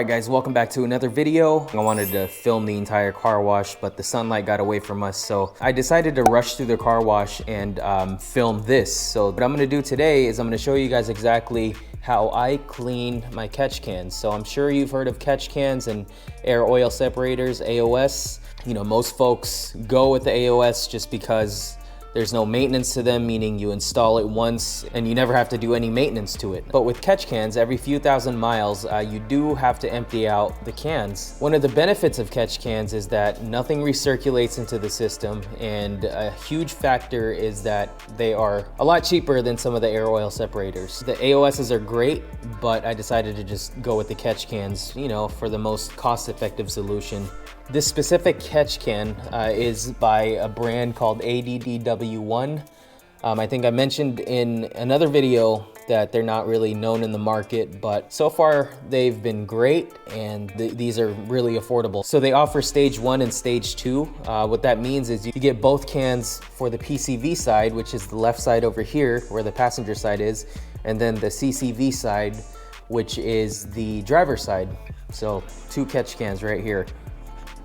Alright guys, welcome back to another video. I wanted to film the entire car wash, but the sunlight got away from us, so I decided to rush through the car wash and film this. So what I'm going to do today is I'm going to show you guys exactly how I clean my catch cans. So I'm sure you've heard of catch cans and air oil separators, AOS. You know, most folks go with the AOS just because there's no maintenance to them, meaning you install it once and you never have to do any maintenance to it. But with catch cans, every few thousand miles, you do have to empty out the cans. One of the benefits of catch cans is that nothing recirculates into the system, and a huge factor is that they are a lot cheaper than some of the air oil separators. The AOSs are great, but I decided to just go with the catch cans, you know, for the most cost-effective solution. This specific catch can is by a brand called ADDW1. I think I mentioned in another video that they're not really known in the market, but so far they've been great, and these are really affordable. So they offer stage 1 and stage 2. What that means is you get both cans for the PCV side, which is the left side over here where the passenger side is, and then the CCV side, which is the driver's side. So 2 catch cans right here.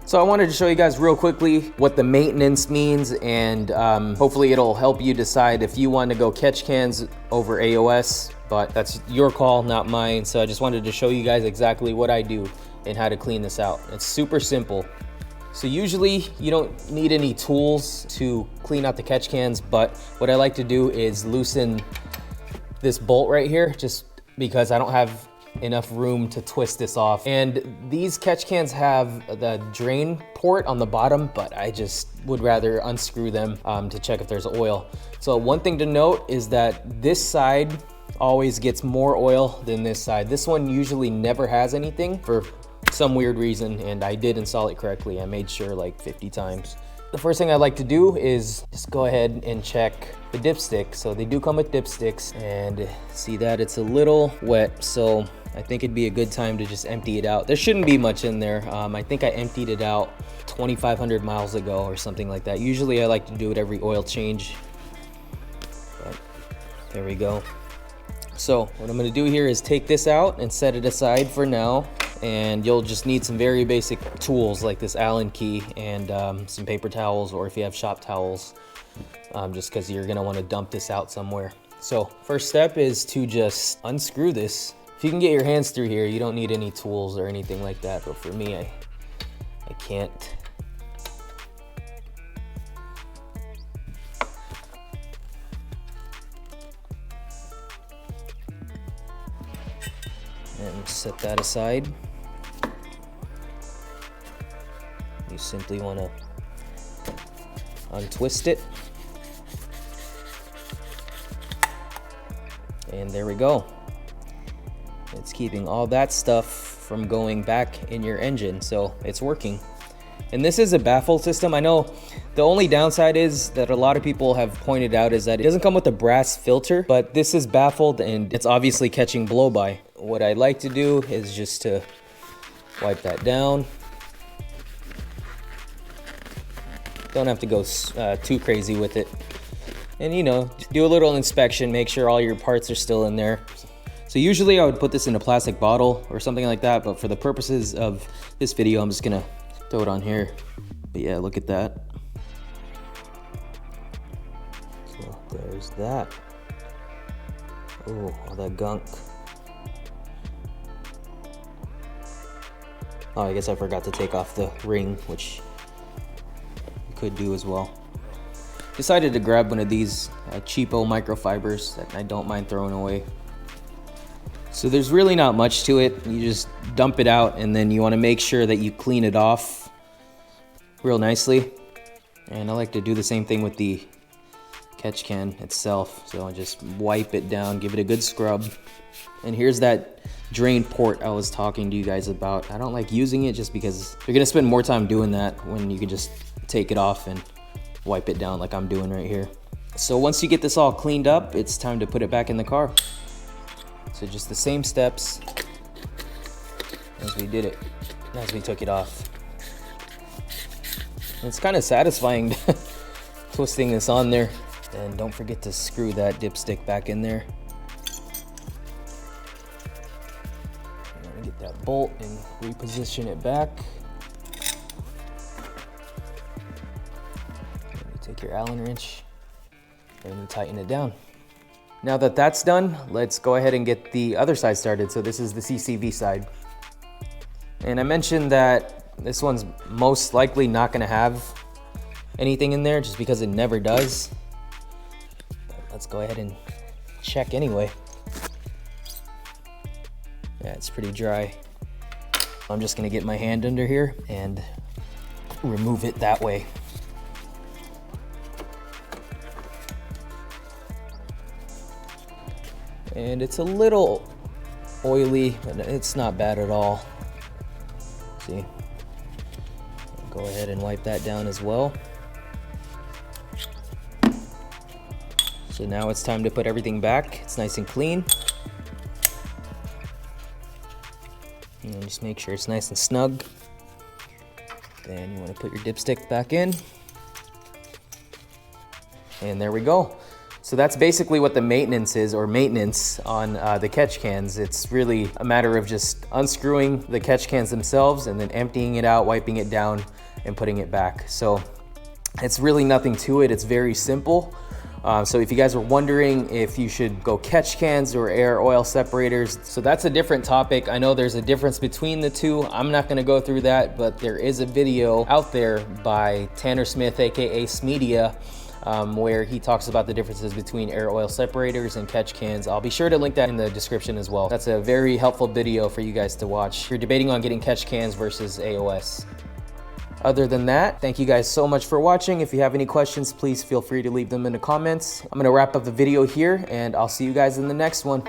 So I wanted to show you guys real quickly what the maintenance means, and hopefully it'll help you decide if you want to go catch cans over AOS, but that's your call, not mine. So I just wanted to show you guys exactly what I do and how to clean this out. It's super simple. So usually you don't need any tools to clean out the catch cans, but what I like to do is loosen this bolt right here, just because I don't have enough room to twist this off. And these catch cans have the drain port on the bottom, but I just would rather unscrew them to check if there's oil. So one thing to note is that this side always gets more oil than this side. This one usually never has anything for some weird reason, and I did install it correctly. I made sure like 50 times. The first thing I like to do is just go ahead and check the dipstick. So they do come with dipsticks, and see that it's a little wet, so I think it'd be a good time to just empty it out. There shouldn't be much in there. I think I emptied it out 2,500 miles ago or something like that. Usually I like to do it every oil change, but there we go. So what I'm gonna do here is take this out and set it aside for now. And you'll just need some very basic tools like this Allen key and some paper towels, or if you have shop towels, just because you're gonna want to dump this out somewhere. So first step is to just unscrew this. If you can get your hands through here, you don't need any tools or anything like that, but for me, I can't. And set that aside. You simply want to untwist it. And there we go. It's keeping all that stuff from going back in your engine, so it's working. And this is a baffled system. I know the only downside is that a lot of people have pointed out is that it doesn't come with a brass filter, but this is baffled and it's obviously catching blow-by. What I like to do is just to wipe that down. Don't have to go too crazy with it. And you know, do a little inspection, make sure all your parts are still in there. So usually I would put this in a plastic bottle or something like that, but for the purposes of this video, I'm just gonna throw it on here. But yeah, look at that. So there's that. Oh, all that gunk. Oh, I guess I forgot to take off the ring, which you could do as well. Decided to grab one of these cheapo microfibers that I don't mind throwing away. So there's really not much to it. You just dump it out, and then you want to make sure that you clean it off real nicely. And I like to do the same thing with the catch can itself. So I just wipe it down, give it a good scrub. And here's that drain port I was talking to you guys about. I don't like using it just because you're gonna spend more time doing that when you can just take it off and wipe it down like I'm doing right here. So once you get this all cleaned up, it's time to put it back in the car. So just the same steps as we did it, as we took it off. It's kind of satisfying twisting this on there. And don't forget to screw that dipstick back in there. Get that bolt and reposition it back. You take your Allen wrench and you tighten it down. Now that that's done, let's go ahead and get the other side started. So this is the CCV side. And I mentioned that this one's most likely not gonna have anything in there just because it never does. But let's go ahead and check anyway. Yeah, it's pretty dry. I'm just gonna get my hand under here and remove it that way. And it's a little oily, but it's not bad at all. See? Go ahead and wipe that down as well. So now it's time to put everything back. It's nice and clean. And just make sure it's nice and snug. Then you want to put your dipstick back in. And there we go. So that's basically what the maintenance is, or maintenance on the catch cans. It's really a matter of just unscrewing the catch cans themselves and then emptying it out, wiping it down, and putting it back. So it's really nothing to it. It's very simple. So if you guys are wondering if you should go catch cans or air oil separators, so that's a different topic. I know there's a difference between the two. I'm not gonna go through that, but there is a video out there by Tanner Smith, AKA Smedia, where he talks about the differences between air oil separators and catch cans. I'll be sure to link that in the description as well. That's a very helpful video for you guys to watch if you're debating on getting catch cans versus AOS. Other than that, thank you guys so much for watching. If you have any questions, please feel free to leave them in the comments. I'm gonna wrap up the video here and I'll see you guys in the next one.